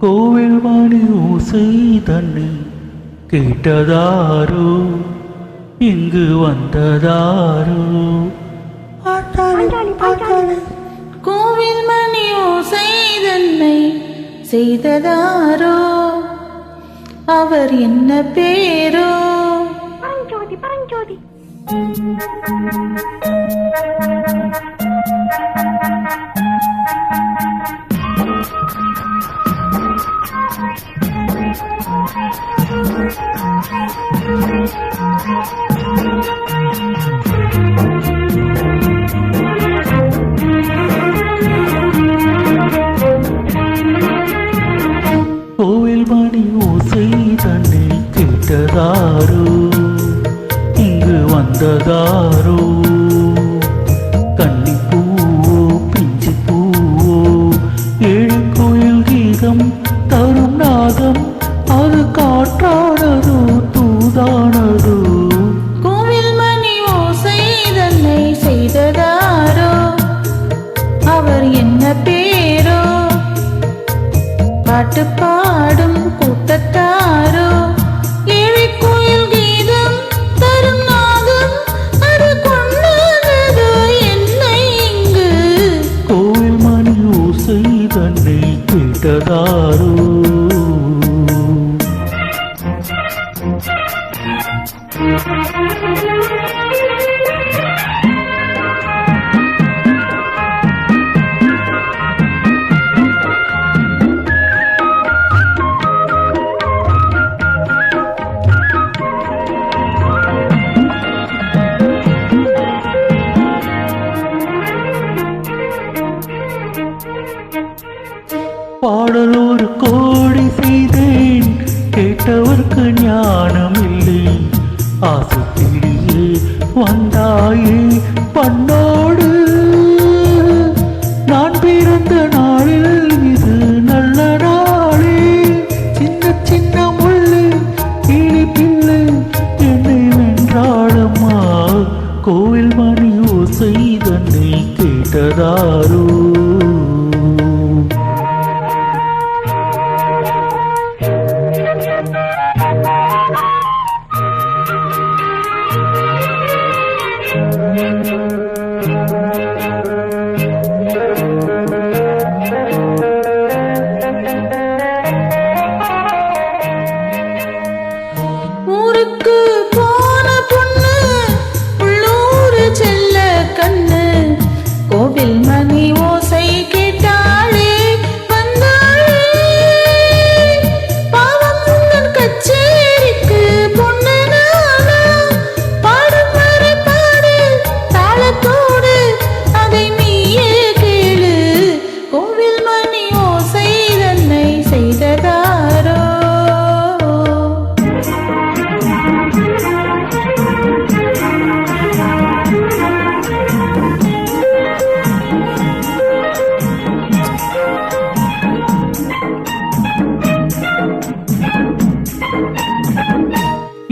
கோவில் மணி ஓசை தன்னை கேட்டதாரோ, இங்கு வந்ததாரோ? கோவில் மணி ஓசை தன்னை செய்ததாரோ, அவர் என்ன பேரோ? பரஞ்சோதி பரஞ்சோதி. கோவில் மணி ஓசை தன்னை கேட்டதாரோ, இங்கு வந்ததாரோ? கன்னிப்பூவோ பிஞ்சு பூவோ, ஏழு கோயில் கீதம் தரும் நாதம், அது காற்றானதோ தூதானதோ? கோவில் மணி ஓசை தன்னை செய்ததாரோ, அவர் என்ன பேரோ? பாட்டு பாடும் கூட்டத்தாரோ, ஏழை கோயில் கீதம் தரும் நாதம், அது கொண்டதோ என்னை இங்கு? கோவில் மணி ஓசை தன்னை கேட்டதாரோ? பாடல் ஒரு கோடி செய்தேன், கேட்டவர்க்கு ஞானம் இல்லை. ஆசைப்பிடியே வந்தாயே பண்ணோடு, நான் பிறந்த நாளில் இது நல்ல நாளே. சின்ன சின்ன முள்ளு இனி பிள்ளை என்னை வென்றாளம்மா, கோவில் மணி ஓசை தன்னை கேட்டதாரோ? ஊருக்கு போன பொண்ணு உள்ளூர் செல்ல கண்ணு, கோவில் மணி ஓசை கேட்டாளே வந்தாளே. பாவம் உந்தன் கச்சேரிக்கு பொண்ணு நானா, பாடும் வரை பாடு தாளத்தோடு, அதை நீயே கேளு. கோவில் மணி ஓசை தன்னை செய்ததாரோ?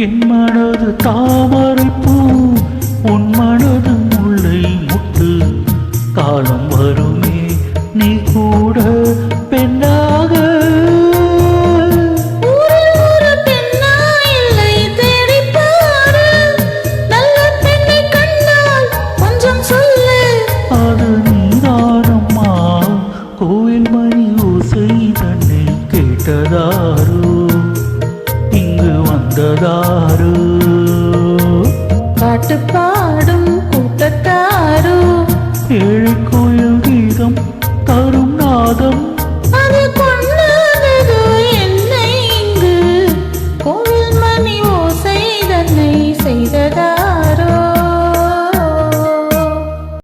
என் மனது தாமரை பூ, உன் மனது முல்லை முட்டு. காலம் வருமே நீ கூட பெண்ணாக, ஊரில் ஒரு பெண்ணா இல்லை தேடிப் பாரு, நல்ல பெண்ணை கண்டால் கொஞ்சம் சொல்லு. அது நீதானம்மா, கோவில் மணி ஓசை தன்னை கேட்டதாரோ, இங்கு வந்ததாரோ? பாட்டு